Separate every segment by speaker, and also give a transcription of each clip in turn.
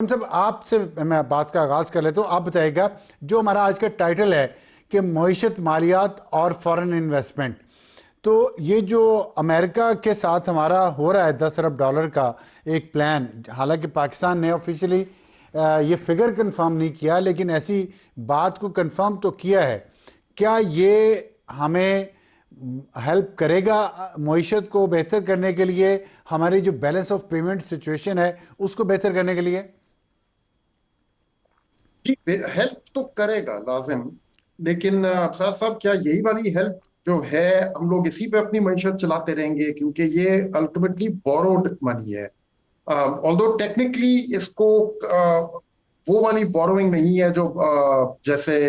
Speaker 1: सब आपसे मैं बात का आगाज कर लेता हूँ। आप बताइएगा, जो हमारा आज का टाइटल है कि मईशत, मालियात और फॉरेन इन्वेस्टमेंट, तो ये जो अमेरिका के साथ हमारा हो रहा है 10 अरब डॉलर का एक प्लान, हालांकि पाकिस्तान ने ऑफिशियली ये फिगर कंफर्म नहीं किया, लेकिन ऐसी बात को कंफर्म तो किया है। क्या ये हमें हेल्प करेगा मईशत को बेहतर करने के लिए, हमारी जो बैलेंस ऑफ पेमेंट सिचुएशन है उसको बेहतर करने के लिए?
Speaker 2: जी, हेल्प तो करेगा लाजिम। लेकिन अफसर साहब, क्या यही वाली हेल्प जो है, हम लोग इसी पे अपनी मईशत चलाते रहेंगे? क्योंकि ये अल्टीमेटली बोरोड मनी है। ऑल्दो टेक्निकली इसको वो वाली बोरोइंग नहीं है जो जैसे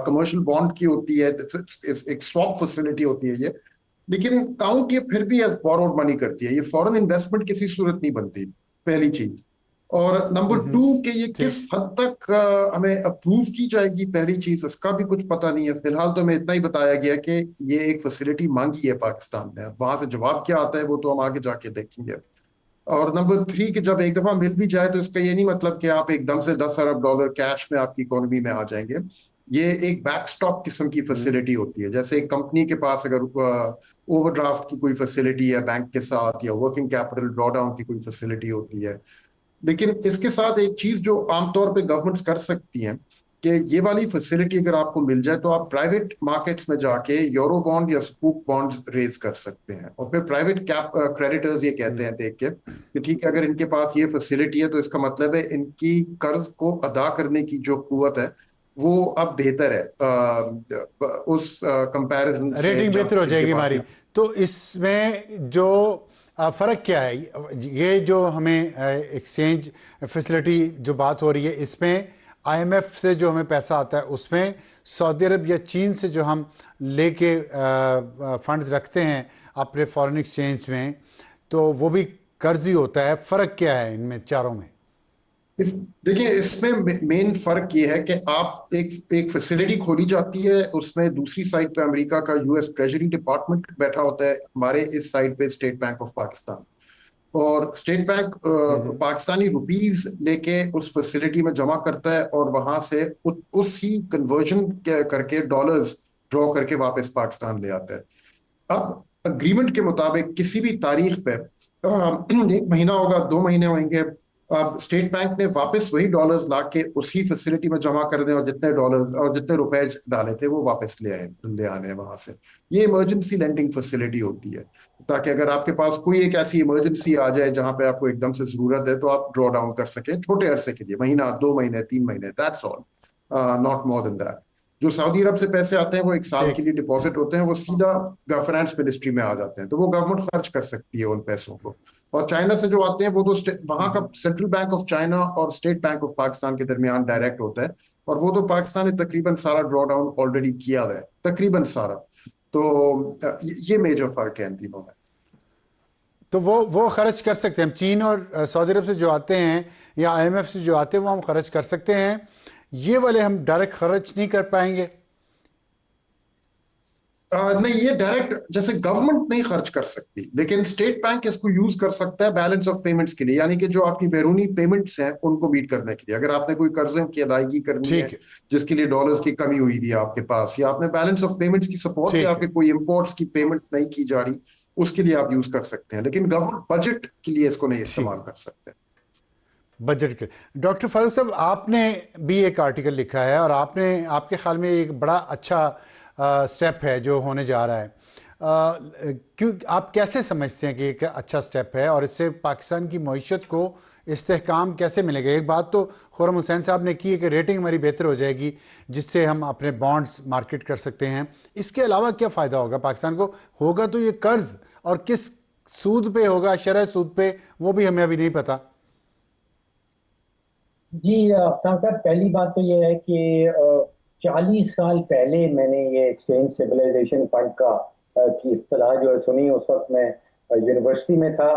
Speaker 2: कमर्शियल बॉन्ड की होती है। एक स्वैप फैसिलिटी होती है ये। लेकिन काउंट ये फिर भी बोरोड मनी करती है। ये फॉरेन इन्वेस्टमेंट किसी सूरत नहीं बनती, पहली चीज। और नंबर टू, कि ये किस
Speaker 1: ठीक।
Speaker 2: हद तक हमें अप्रूव की जाएगी, पहली चीज इसका भी कुछ पता नहीं है। फिलहाल तो हमें इतना ही बताया गया कि ये एक फैसिलिटी मांगी है पाकिस्तान ने। वहां से जवाब क्या आता है वो तो हम आगे जाके देखेंगे। और नंबर थ्री, कि जब एक दफा मिल भी जाए तो इसका ये नहीं मतलब कि आप एकदम से 10 अरब डॉलर कैश में आपकी इकोनॉमी में आ जाएंगे। ये एक बैकस्टॉप किस्म की फैसिलिटी होती है। जैसे एक कंपनी के पास अगर ओवरड्राफ्ट की कोई फैसिलिटी है बैंक के साथ, या वर्किंग कैपिटल ड्रॉडाउन की कोई फैसिलिटी होती है। लेकिन इसके साथ एक चीज जो आमतौर पे गवर्नमेंट्स कर सकती हैं, कि ये वाली फैसिलिटी अगर आपको मिल जाए तो आप प्राइवेट मार्केट्स में जाके यूरो बॉन्ड या सुकूक बॉन्ड्स रेज कर सकते हैं। और फिर प्राइवेट कैप क्रेडिटर्स ये कहते हैं देख के कि ठीक है, अगर इनके पास ये फैसिलिटी है तो इसका मतलब है इनकी कर्ज को अदा करने की जो कुवत है वो अब बेहतर है उस कंपैरिजन से
Speaker 1: रेटिंग
Speaker 2: जब
Speaker 1: बेहतर हो
Speaker 2: जिनके
Speaker 1: जाएगी
Speaker 2: पास
Speaker 1: हमारी।
Speaker 2: ये।
Speaker 1: तो इसमें जो फ़र्क क्या है, ये जो हमें एक्सचेंज फैसिलिटी जो बात हो रही है, इसमें आईएमएफ से जो हमें पैसा आता है उसमें, सऊदी अरब या चीन से जो हम लेके फंड्स रखते हैं अपने फॉरेन एक्सचेंज में, तो वो भी कर्ज ही होता है। फ़र्क क्या है इनमें चारों में?
Speaker 2: इस देखिए, इसमें मेन फर्क ये है कि आप एक एक फैसिलिटी खोली जाती है, उसमें दूसरी साइड पे अमेरिका का यूएस ट्रेजरी डिपार्टमेंट बैठा होता है, हमारे इस साइड पे स्टेट बैंक ऑफ पाकिस्तान। और स्टेट बैंक पाकिस्तानी रुपीस लेके उस फैसिलिटी में जमा करता है, और वहां से उसी कन्वर्जन करके डॉलर्स ड्रॉ करके वापस पाकिस्तान ले आता है। अब अग्रीमेंट के मुताबिक किसी भी तारीख पे एक महीना होगा, 2 महीने होंगे, अब स्टेट बैंक ने वापस वही डॉलर्स ला के उसी फैसिलिटी में जमा कर दें, और जितने डॉलर्स और जितने रुपए डाले थे वो वापस ले आने हैं वहां से। ये इमरजेंसी लेंडिंग फैसिलिटी होती है, ताकि अगर आपके पास कोई एक ऐसी इमरजेंसी आ जाए जहां पे आपको एकदम से जरूरत है तो आप ड्रॉ डाउन कर सके छोटे अरसे के लिए, महीना, 2 महीने, 3 महीने, that's all, not more than that. जो सऊदी अरब से पैसे आते हैं वो एक साल के
Speaker 1: ठीक।
Speaker 2: लिए डिपॉजिट होते हैं, वो सीधा फाइनेंस मिनिस्ट्री में आ जाते हैं, तो वो गवर्नमेंट खर्च कर सकती है उन पैसों को। और चाइना से जो आते हैं वो तो वहां का सेंट्रल बैंक ऑफ चाइना और स्टेट बैंक ऑफ पाकिस्तान के दरमियान डायरेक्ट होता है। और वो तो पाकिस्तान ने तकरीबन सारा ड्रॉ डाउन ऑलरेडी किया हुआ है, तकरीबन सारा। तो ये मेजर फर्क है इन तीनों में।
Speaker 1: तो वो खर्च कर सकते हैं हम, चीन और सऊदी अरब से जो आते हैं या आईएमएफ से जो आते हैं वो हम खर्च कर सकते हैं। ये वाले हम डायरेक्ट खर्च नहीं कर पाएंगे।
Speaker 2: नहीं, ये डायरेक्ट जैसे गवर्नमेंट नहीं खर्च कर सकती, लेकिन स्टेट बैंक इसको यूज कर सकता है बैलेंस ऑफ पेमेंट्स के लिए, यानी कि जो आपकी बैरूनी पेमेंट्स हैं उनको मीट करने के लिए। अगर आपने कोई कर्जे की अदायगी करनी है
Speaker 1: ठीक है।
Speaker 2: जिसके लिए डॉलर्स की कमी हुई थी आपके पास, या आपने बैलेंस ऑफ पेमेंट्स की सपोर्ट के
Speaker 1: ठीक है।
Speaker 2: आपके कोई इंपोर्ट्स की पेमेंट नहीं की जा रही, उसके लिए आप यूज कर सकते हैं। लेकिन गवर्नमेंट बजट के लिए इसको नहीं
Speaker 1: ठीक।
Speaker 2: इस्तेमाल कर सकते।
Speaker 1: बजट के डॉक्टर फारूक साहब, आपने भी एक आर्टिकल लिखा है और आपने, आपके ख्याल में एक बड़ा अच्छा स्टेप है जो होने जा रहा है। क्यों, आप कैसे समझते हैं कि एक अच्छा स्टेप है और इससे पाकिस्तान की मईशत को इस्तेहकाम कैसे मिलेगा? एक बात तो खुर्रम हुसैन साहब ने की है कि रेटिंग हमारी बेहतर हो जाएगी, जिससे हम अपने बॉन्ड्स मार्केट कर सकते हैं। इसके अलावा क्या फ़ायदा होगा पाकिस्तान को? होगा तो ये कर्ज, और किस सूद पे होगा, शरह सूद पे, वो भी हमें अभी नहीं पता।
Speaker 3: जी अफसान साहब, पहली बात तो ये है कि 40 साल पहले मैंने ये एक्सचेंज सिविलाइजेशन फंड का की इस्तेलाह जो है सुनी। उस वक्त मैं यूनिवर्सिटी में था,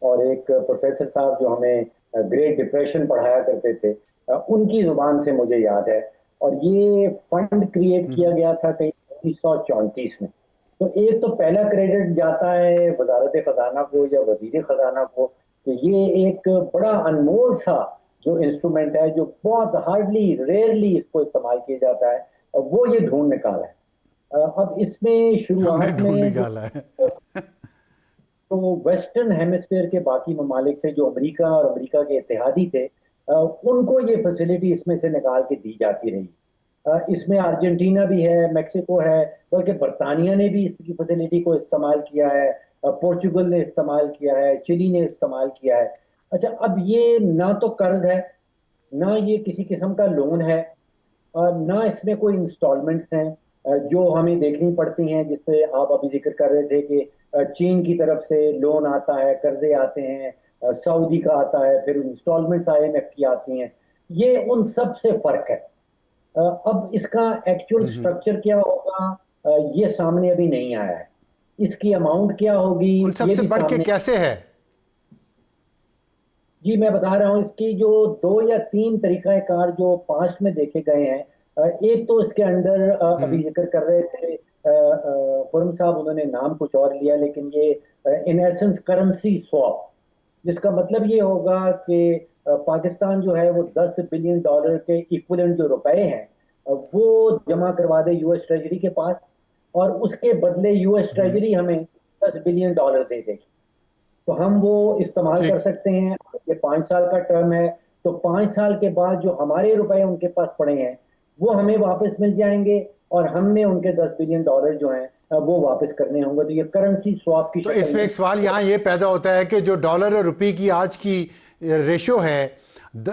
Speaker 3: और एक प्रोफेसर साहब जो हमें ग्रेट डिप्रेशन पढ़ाया करते थे, उनकी जुबान से मुझे याद है। और ये फंड क्रिएट किया गया था कहीं 1934 में। तो एक तो पहला क्रेडिट जाता है वजारत खजाना को या वजीर खजाना को, कि ये एक बड़ा अनमोल सा जो इंस्ट्रूमेंट है जो बहुत हार्डली रेयरली इसको इस्तेमाल किया जाता है, वो ये ढूंढ निकाला है। अब इसमें
Speaker 1: हमने
Speaker 3: शुरुआत
Speaker 1: ढूंढ
Speaker 3: में
Speaker 1: निकाला है।
Speaker 3: तो वेस्टर्न हेमिस्फीयर के बाकी ममालिक थे जो अमेरिका और अमेरिका के इत्तेहादी थे, उनको ये फैसिलिटी इसमें से निकाल के दी जाती रही। इसमें अर्जेंटीना भी है, मेक्सिको है, बल्कि बरतानिया ने भी इसकी फैसिलिटी को इस्तेमाल किया है, पोर्चुगल ने इस्तेमाल किया है, चिली ने इस्तेमाल किया है। अच्छा, अब ये ना तो कर्ज है, ना ये किसी किस्म का लोन है, ना इसमें कोई इंस्टॉलमेंट्स हैं जो हमें देखनी पड़ती हैं, जिससे आप अभी जिक्र कर रहे थे कि चीन की तरफ से लोन आता है, कर्जे आते हैं, सऊदी का आता है, फिर इंस्टॉलमेंट्स आईएमएफ की आती हैं। ये उन सब से फर्क है। अब इसका एक्चुअल स्ट्रक्चर क्या होगा, ये सामने अभी नहीं आया है। इसकी अमाउंट क्या होगी
Speaker 1: उन
Speaker 3: ये
Speaker 1: सबसे
Speaker 3: भी
Speaker 1: बढ़ के
Speaker 3: सामने।
Speaker 1: कैसे है?
Speaker 3: जी मैं बता रहा हूँ, इसकी जो 2 या 3 तरीकाकार जो पास्ट में देखे गए हैं। एक तो इसके अंदर अभी जिक्र कर रहे थे खुरम साहब, उन्होंने नाम कुछ और लिया, लेकिन ये इन एसेंस करेंसी स्वैप, जिसका मतलब ये होगा कि पाकिस्तान जो है वो $10 बिलियन के इक्विवेलेंट जो रुपए हैं वो जमा करवा दे यूएस ट्रेजरी के पास, और उसके बदले यूएस ट्रेजरी हमें $10 बिलियन दे देगी। तो हम वो इस्तेमाल कर सकते हैं। ये 5 साल का टर्म है, तो 5 साल के बाद जो हमारे रुपए उनके पास पड़े हैं वो हमें वापस मिल जाएंगे, और हमने उनके $10 बिलियन जो हैं वो वापस करने होंगे। तो ये करेंसी स्वैप की
Speaker 1: तो इसमें एक सवाल यहाँ ये पैदा होता है कि जो डॉलर और रुपये की आज की रेशो है,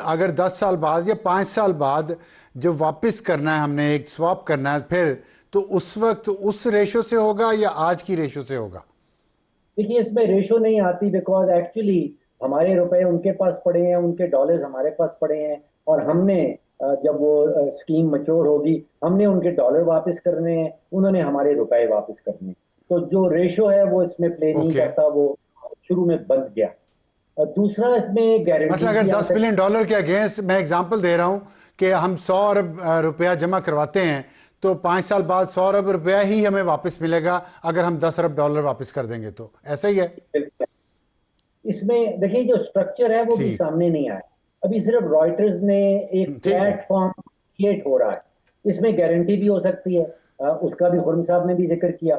Speaker 1: अगर 10 साल बाद या 5 साल बाद जब वापस करना है, हमने एक स्वैप करना है, फिर तो उस वक्त उस रेशो से होगा या आज की रेशो से होगा?
Speaker 3: देखिए, इसमें रेशो नहीं आती, बिकॉज एक्चुअली हमारे रुपए उनके पास पड़े हैं, उनके डॉलर्स हमारे पास पड़े हैं, और हमने जब वो स्कीम मैच्योर होगी हमने उनके डॉलर वापस करने हैं, उन्होंने हमारे रुपए वापस करने हैं। तो जो रेशो है वो इसमें प्ले नहीं करता, वो शुरू में बंद गया। दूसरा, इसमें गारंटी,
Speaker 1: मतलब अगर $10 बिलियन के अगेंस्ट, मैं एग्जांपल दे रहा हूं कि हम 100 अरब रुपया जमा करवाते हैं, तो 5 साल बाद 100 अरब रुपया ही हमें वापस मिलेगा अगर हम $10 अरब वापस कर देंगे, तो ऐसा ही है।
Speaker 3: इसमें देखिए जो स्ट्रक्चर है वो भी सामने नहीं आया। अभी सिर्फ रॉयटर्स ने एक प्लेटफॉर्म क्रिएट हो रहा है, इसमें गारंटी भी हो सकती है, उसका भी खुरम साहब ने भी जिक्र किया।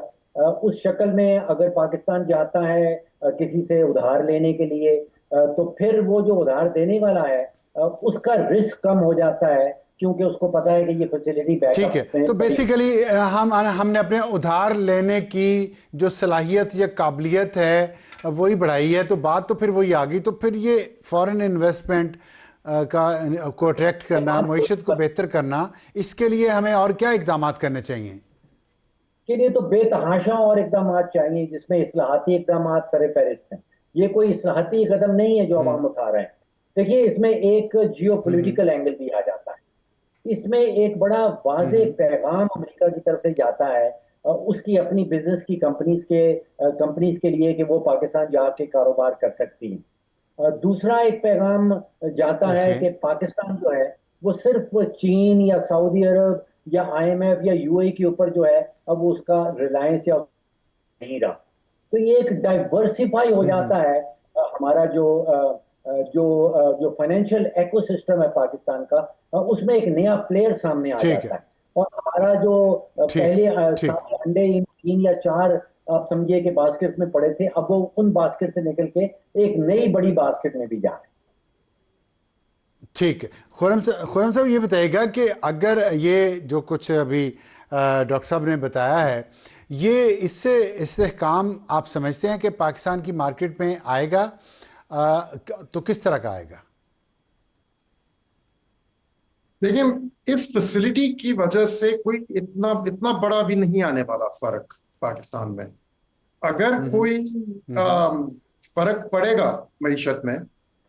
Speaker 3: उस शक्ल में अगर पाकिस्तान जाता है किसी से उधार लेने के लिए, तो फिर वो जो उधार देने वाला है उसका रिस्क कम हो जाता है, क्योंकि उसको पता है कि ये फैसिलिटी
Speaker 1: ठीक है। तो बेसिकली हमने अपने उधार लेने की जो सलाहियत या काबिलियत है वही बढ़ाई है, तो बात तो फिर वही आ गई। तो फिर ये फॉरेन इन्वेस्टमेंट को अट्रैक्ट करना, मईशत को बेहतर करना, इसके लिए हमें और क्या इकदाम करने चाहिए?
Speaker 3: के लिए तो बेतहाशा और इकदाम चाहिए, जिसमें इस्लाहाती इकदाम सरे फहरिस्त हैं। ये कोई इस्लाहाती कदम नहीं है जो अब हम उठा रहे हैं। देखिए, इसमें एक जियो पोलिटिकल एंगल भी आ जाता है। इसमें एक बड़ा वाज़ेह पैगाम अमेरिका की तरफ से जाता है उसकी अपनी बिजनेस की कंपनीज के लिए कि वो पाकिस्तान जाके कारोबार कर सकती हैं। दूसरा एक पैगाम जाता है कि पाकिस्तान जो है वो सिर्फ चीन या सऊदी अरब या आईएमएफ या यूएई के ऊपर जो है अब वो उसका रिलायंस या नहीं रहा। तो ये एक डाइवर्सिफाई हो जाता है हमारा जो फाइनेंशियल इकोसिस्टम है पाकिस्तान का, उसमें एक नया प्लेयर सामने आ जाता है। और हमारा जो पहले अंडे 3 या 4 आप समझिए कि बास्केट में पड़े थे, अब वो उन बास्केट से निकल के एक नई बड़ी बास्केट में भी जा रहे हैं।
Speaker 1: ठीक है। खुरम साहब ये बताइएगा कि अगर ये जो कुछ अभी डॉक्टर साहब ने बताया है, ये इससे इस्तेहकाम आप समझते हैं कि पाकिस्तान की मार्केट में आएगा, तो किस तरह का आएगा?
Speaker 2: देखिए, इस फैसिलिटी की वजह से कोई इतना बड़ा भी नहीं आने वाला फर्क पाकिस्तान में। अगर कोई फर्क पड़ेगा मईशत में,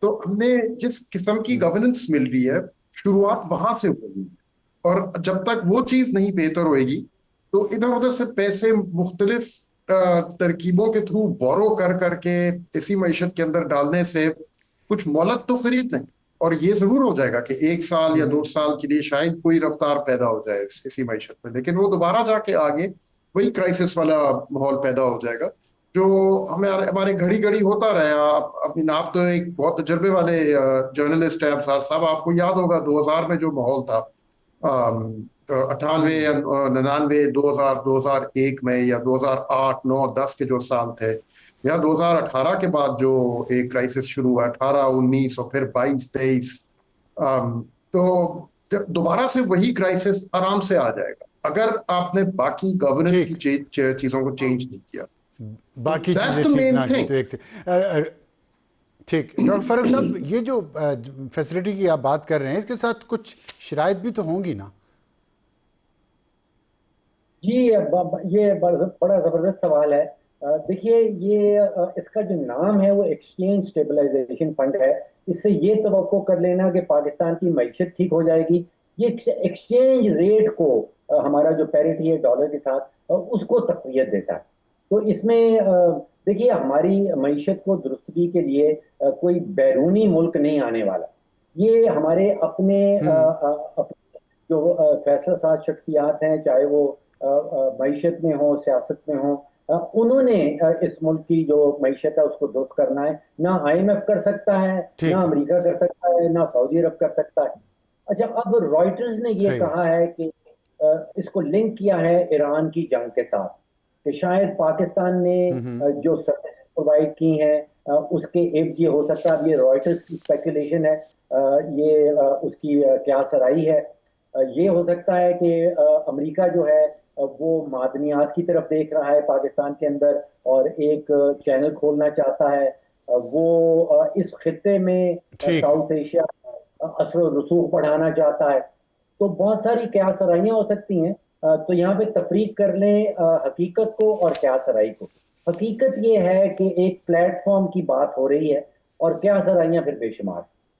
Speaker 2: तो हमने जिस किस्म की गवर्नेंस मिल रही है, शुरुआत वहां से होगी, और जब तक वो चीज नहीं बेहतर होएगी तो इधर उधर से पैसे मुख्तलिफ तरकीबों के थ्रू बोरो कर करके इसी मईशत के अंदर डालने से कुछ मोहलत तो खरीद लें, और ये जरूर हो जाएगा कि 1 साल या 2 साल के लिए शायद कोई रफ्तार पैदा हो जाए इसी मईशत में, लेकिन वो दोबारा जाके आगे वही क्राइसिस वाला माहौल पैदा हो जाएगा। जो हमें हमारे घड़ी घड़ी होता रहा। आप तो एक बहुत तजर्बे वाले जर्नलिस्ट हैं साहब, आपको याद होगा 2000 में जो माहौल था, 98 या 99, 2000, 2001 में, या 2008, 9, 10 के जो साल थे, या 2018 के बाद जो एक क्राइसिस शुरू हुआ, 18, 19 और फिर 22, 23। तो दोबारा से वही क्राइसिस आराम से आ जाएगा अगर आपने बाकी गवर्नेंस की
Speaker 1: ठीक,
Speaker 2: चीजों को चेंज नहीं किया।
Speaker 1: बाकी
Speaker 2: दैट्स
Speaker 1: चीज़ें
Speaker 2: द
Speaker 1: ठीक
Speaker 2: मेन
Speaker 1: ना की
Speaker 2: थिंग।
Speaker 1: तो एक ठीक। डॉक्टर फारूक साहब, ये जो फैसिलिटी की आप बात कर रहे हैं, इसके साथ कुछ शराइत भी तो होंगी ना?
Speaker 3: जी, ये बड़ा जबरदस्त सवाल है। देखिए, ये इसका जो नाम है वो एक्सचेंज स्टेबलाइजेशन फंड है। इससे ये तवक्को कर लेना कि पाकिस्तान की मईशत ठीक हो जाएगी, ये एक्सचेंज रेट को हमारा जो पैरिटी है डॉलर के साथ, उसको तक़वियत देता है। तो इसमें देखिए, हमारी मईशत को दुरुस्तगी के लिए कोई बैरूनी मुल्क नहीं आने वाला। ये हमारे अपने जो फैसला साज शख्सियात हैं, चाहे वो मईशत में हो, सियासत में हो, उन्होंने इस मुल्क की जो मईशत है उसको दुरुस्त करना है। ना IMF कर सकता है, ना
Speaker 1: ठीक है,
Speaker 3: अमेरिका कर सकता है, ना सऊदी अरब कर सकता है। अच्छा, अब रॉयटर्स ने ये
Speaker 1: सही है।
Speaker 3: कहा है कि इसको लिंक किया है ईरान की जंग के साथ, कि शायद पाकिस्तान ने जो सर्विस प्रोवाइड की हैं उसके एवज ये हो सकता है। अब ये रॉयटर्स की स्पेकुलेशन है, ये उसकी क्या सराई है। ये हो सकता है कि अमेरिका जो है वो मादनियात की तरफ देख रहा है पाकिस्तान के अंदर, और एक चैनल खोलना चाहता है। वो इस खित्ते में
Speaker 1: ठीक है।
Speaker 3: साउथ एशिया असर रसूख बढ़ाना चाहता है। तो बहुत सारी क्या सराइयाँ हो सकती हैं। तो यहाँ पे तफरीक कर लें हकीकत को और क्या सराई को। हकीकत ये है कि एक प्लेटफॉर्म की बात हो रही है, और क्या सराइयाँ फिर बेशुमार।